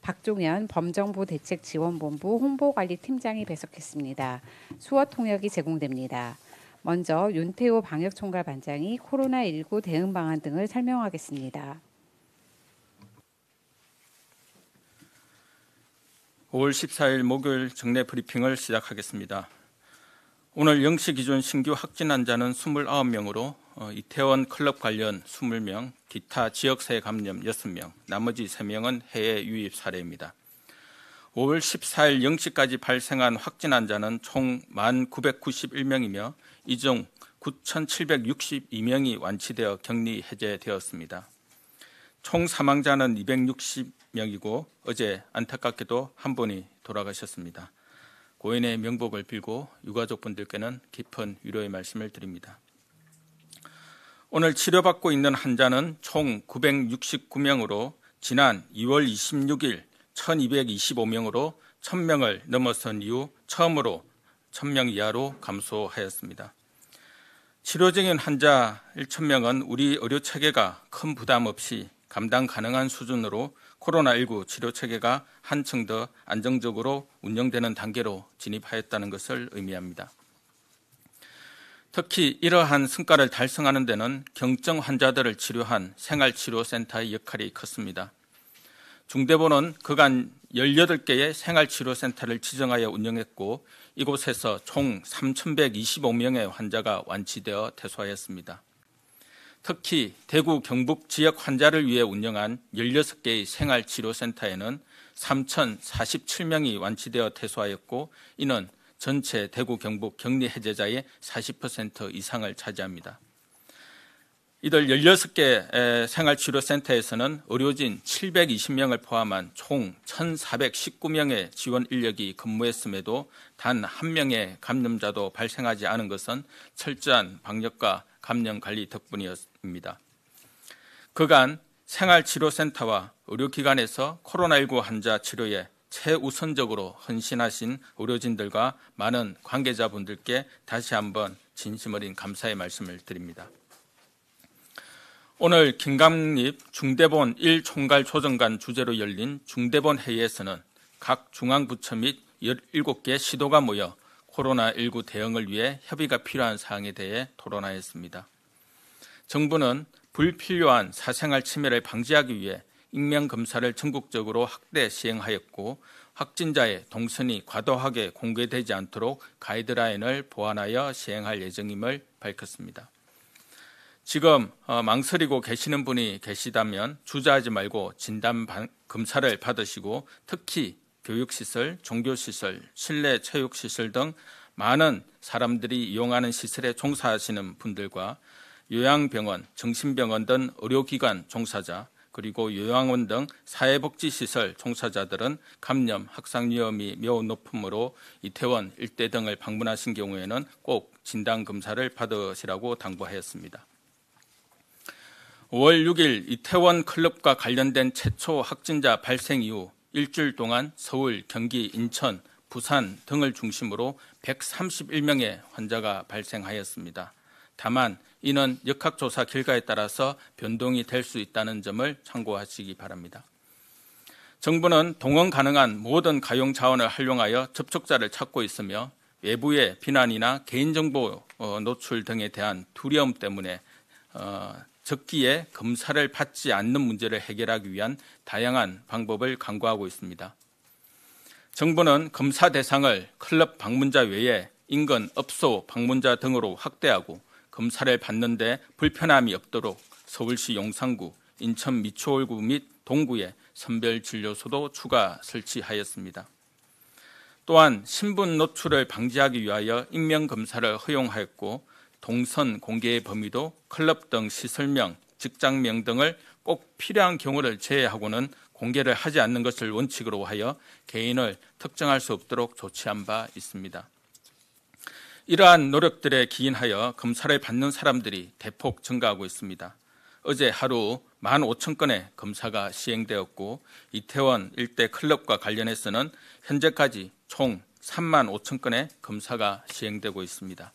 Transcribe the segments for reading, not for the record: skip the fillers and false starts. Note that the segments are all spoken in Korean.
박종현 범정부대책지원본부 홍보관리팀장이 배석했습니다. 수어 통역이 제공됩니다. 먼저 윤태호 방역총괄 반장이 코로나19 대응 방안 등을 설명하겠습니다. 5월 14일 목요일 정례 브리핑을 시작하겠습니다. 오늘 0시 기준 신규 확진 환자는 29명으로 이태원 클럽 관련 20명, 기타 지역사회 감염 6명, 나머지 3명은 해외 유입 사례입니다. 5월 14일 0시까지 발생한 확진 환자는 총 1,991명이며 이 중 9,762명이 완치되어 격리 해제되었습니다. 총 사망자는 260명이고 어제 안타깝게도 한 분이 돌아가셨습니다. 고인의 명복을 빌고 유가족분들께는 깊은 위로의 말씀을 드립니다. 오늘 치료받고 있는 환자는 총 969명으로 지난 2월 26일 1225명으로 1000명을 넘어선 이후 처음으로 1000명 이하로 감소하였습니다. 치료 중인 환자 1000명은 우리 의료체계가 큰 부담 없이 감당 가능한 수준으로 코로나19 치료체계가 한층 더 안정적으로 운영되는 단계로 진입하였다는 것을 의미합니다. 특히 이러한 성과를 달성하는 데는 경증 환자들을 치료한 생활치료센터의 역할이 컸습니다. 중대본은 그간 18개의 생활치료센터를 지정하여 운영했고 이곳에서 총 3,125명의 환자가 완치되어 퇴소하였습니다. 특히 대구 경북 지역 환자를 위해 운영한 16개의 생활치료센터에는 3,047명이 완치되어 퇴소하였고 이는 전체 대구 경북 격리 해제자의 40% 이상을 차지합니다. 이들 16개 생활치료센터에서는 의료진 720명을 포함한 총 1,419명의 지원 인력이 근무했음에도 단 한 명의 감염자도 발생하지 않은 것은 철저한 방역과 감염 관리 덕분이었습니다. 그간 생활치료센터와 의료기관에서 코로나19 환자 치료에 최우선적으로 헌신하신 의료진들과 많은 관계자분들께 다시 한번 진심 어린 감사의 말씀을 드립니다. 오늘 김강립 중대본 1총괄조정관 주재로 열린 중대본 회의에서는 각 중앙부처 및 17개 시도가 모여 코로나19 대응을 위해 협의가 필요한 사항에 대해 토론하였습니다. 정부는 불필요한 사생활 침해를 방지하기 위해 익명검사를 전국적으로 확대 시행하였고 확진자의 동선이 과도하게 공개되지 않도록 가이드라인을 보완하여 시행할 예정임을 밝혔습니다. 지금 망설이고 계시는 분이 계시다면 주저하지 말고 진단 검사를 받으시고 특히 교육시설, 종교시설, 실내 체육시설 등 많은 사람들이 이용하는 시설에 종사하시는 분들과 요양병원, 정신병원 등 의료기관 종사자 그리고 요양원 등 사회복지시설 종사자들은 감염, 확산 위험이 매우 높으므로 이태원 일대 등을 방문하신 경우에는 꼭 진단검사를 받으시라고 당부하였습니다. 5월 6일 이태원 클럽과 관련된 최초 확진자 발생 이후 일주일 동안 서울, 경기, 인천, 부산 등을 중심으로 131명의 환자가 발생하였습니다. 다만 이는 역학조사 결과에 따라서 변동이 될 수 있다는 점을 참고하시기 바랍니다. 정부는 동원 가능한 모든 가용 자원을 활용하여 접촉자를 찾고 있으며 외부의 비난이나 개인정보 노출 등에 대한 두려움 때문에 적기에 검사를 받지 않는 문제를 해결하기 위한 다양한 방법을 강구하고 있습니다. 정부는 검사 대상을 클럽 방문자 외에 인근 업소 방문자 등으로 확대하고 검사를 받는데 불편함이 없도록 서울시 용산구, 인천 미추홀구 및 동구에 선별진료소도 추가 설치하였습니다. 또한 신분 노출을 방지하기 위하여 익명검사를 허용하였고 동선 공개의 범위도 클럽 등 시설명, 직장명 등을 꼭 필요한 경우를 제외하고는 공개를 하지 않는 것을 원칙으로 하여 개인을 특정할 수 없도록 조치한 바 있습니다. 이러한 노력들에 기인하여 검사를 받는 사람들이 대폭 증가하고 있습니다. 어제 하루 15,000건의 검사가 시행되었고 이태원 일대 클럽과 관련해서는 현재까지 총 35,000건의 검사가 시행되고 있습니다.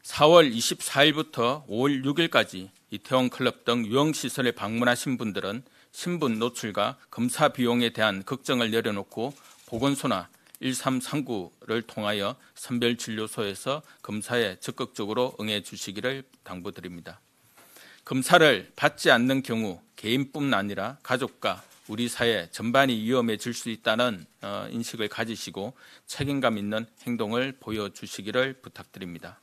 4월 24일부터 5월 6일까지 이태원 클럽 등 유흥시설에 방문하신 분들은 신분 노출과 검사 비용에 대한 걱정을 내려놓고 보건소나 1339를 통하여 선별진료소에서 검사에 적극적으로 응해 주시기를 당부드립니다. 검사를 받지 않는 경우 개인뿐 아니라 가족과 우리 사회 전반이 위험해질 수 있다는 인식을 가지시고 책임감 있는 행동을 보여주시기를 부탁드립니다.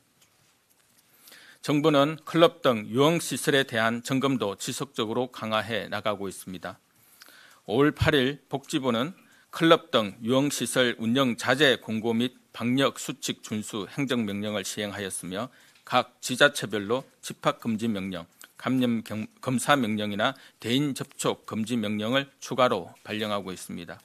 정부는 클럽 등 유흥시설에 대한 점검도 지속적으로 강화해 나가고 있습니다. 5월 8일 복지부는 클럽 등 유흥시설 운영 자제 공고 및 방역 수칙 준수 행정명령을 시행하였으며 각 지자체별로 집합금지 명령, 감염 검사 명령이나 대인 접촉 금지 명령을 추가로 발령하고 있습니다.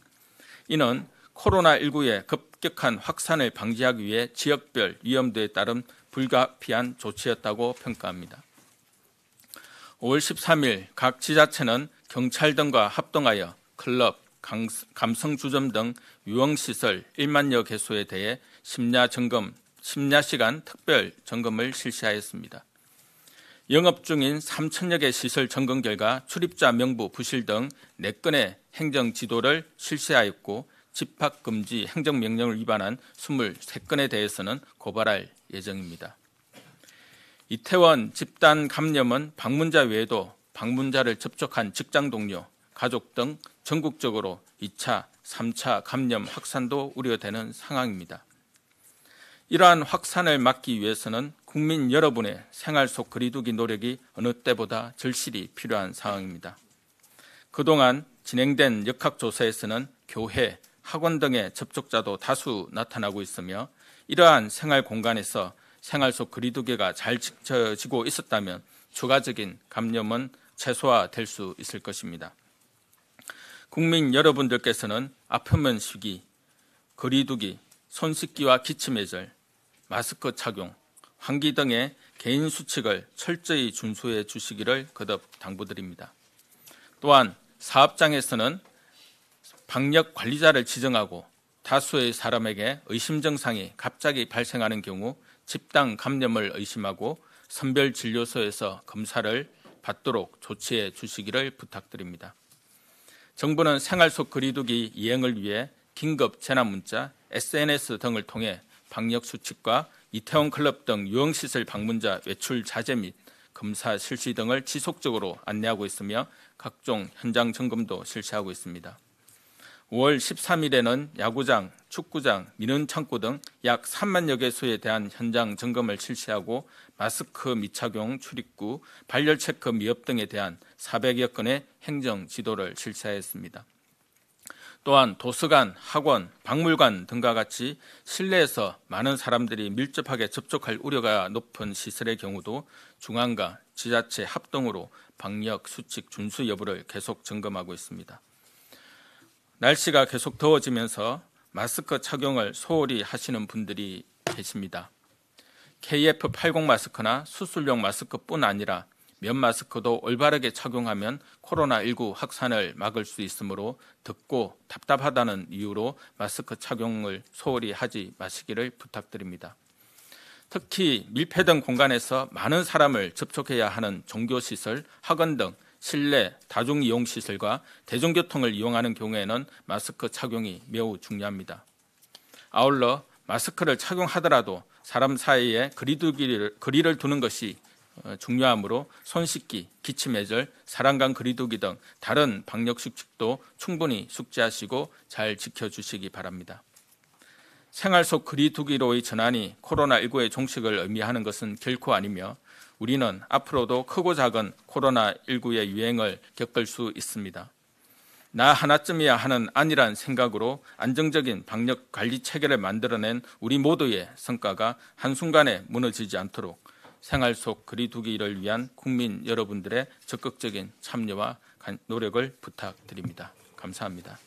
이는 코로나19의 급격한 확산을 방지하기 위해 지역별 위험도에 따른 불가피한 조치였다고 평가합니다. 5월 13일 각 지자체는 경찰 등과 합동하여 클럽, 감성주점 등 유흥시설 1만여 개소에 대해 심야 시간 특별 점검을 실시하였습니다. 영업 중인 3천여 개 시설 점검 결과 출입자 명부 부실 등 4건의 행정 지도를 실시하였고 집합금지 행정명령을 위반한 23건에 대해서는 고발할 예정입니다. 이태원 집단 감염은 방문자 외에도 방문자를 접촉한 직장 동료, 가족 등 전국적으로 2차, 3차 감염 확산도 우려되는 상황입니다. 이러한 확산을 막기 위해서는 국민 여러분의 생활 속 거리두기 노력이 어느 때보다 절실히 필요한 상황입니다. 그동안 진행된 역학조사에서는 교회, 학원 등의 접촉자도 다수 나타나고 있으며 이러한 생활 공간에서 생활 속 거리두기가 잘 지켜지고 있었다면 추가적인 감염은 최소화될 수 있을 것입니다. 국민 여러분들께서는 아프면 쉬기, 거리두기, 손 씻기와 기침 예절, 마스크 착용, 환기 등의 개인 수칙을 철저히 준수해 주시기를 거듭 당부드립니다. 또한 사업장에서는 방역 관리자를 지정하고 다수의 사람에게 의심 증상이 갑자기 발생하는 경우 집단 감염을 의심하고 선별진료소에서 검사를 받도록 조치해 주시기를 부탁드립니다. 정부는 생활 속 거리두기 이행을 위해 긴급 재난문자, SNS 등을 통해 방역 수칙과 이태원 클럽 등 유흥시설 방문자 외출 자제 및 검사 실시 등을 지속적으로 안내하고 있으며 각종 현장 점검도 실시하고 있습니다. 5월 13일에는 야구장, 축구장, 민원창고 등 약 3만여 개소에 대한 현장 점검을 실시하고 마스크 미착용 출입구, 발열 체크 미흡 등에 대한 400여 건의 행정 지도를 실시하였습니다. 또한 도서관, 학원, 박물관 등과 같이 실내에서 많은 사람들이 밀접하게 접촉할 우려가 높은 시설의 경우도 중앙과 지자체 합동으로 방역 수칙 준수 여부를 계속 점검하고 있습니다. 날씨가 계속 더워지면서 마스크 착용을 소홀히 하시는 분들이 계십니다. KF80 마스크나 수술용 마스크뿐 아니라 면 마스크도 올바르게 착용하면 코로나19 확산을 막을 수 있으므로 덥고 답답하다는 이유로 마스크 착용을 소홀히 하지 마시기를 부탁드립니다. 특히 밀폐된 공간에서 많은 사람을 접촉해야 하는 종교시설, 학원 등 실내 다중이용시설과 대중교통을 이용하는 경우에는 마스크 착용이 매우 중요합니다. 아울러 마스크를 착용하더라도 사람 사이에 거리를 두는 것이 중요하므로 손 씻기, 기침 예절, 사람 간 거리두기 등 다른 방역 수칙도 충분히 숙지하시고 잘 지켜주시기 바랍니다. 생활 속 거리두기로의 전환이 코로나19의 종식을 의미하는 것은 결코 아니며 우리는 앞으로도 크고 작은 코로나19의 유행을 겪을 수 있습니다. 나 하나쯤이야 하는 안일한 생각으로 안정적인 방역 관리 체계를 만들어낸 우리 모두의 성과가 한순간에 무너지지 않도록 생활 속 거리두기를 위한 국민 여러분들의 적극적인 참여와 노력을 부탁드립니다. 감사합니다.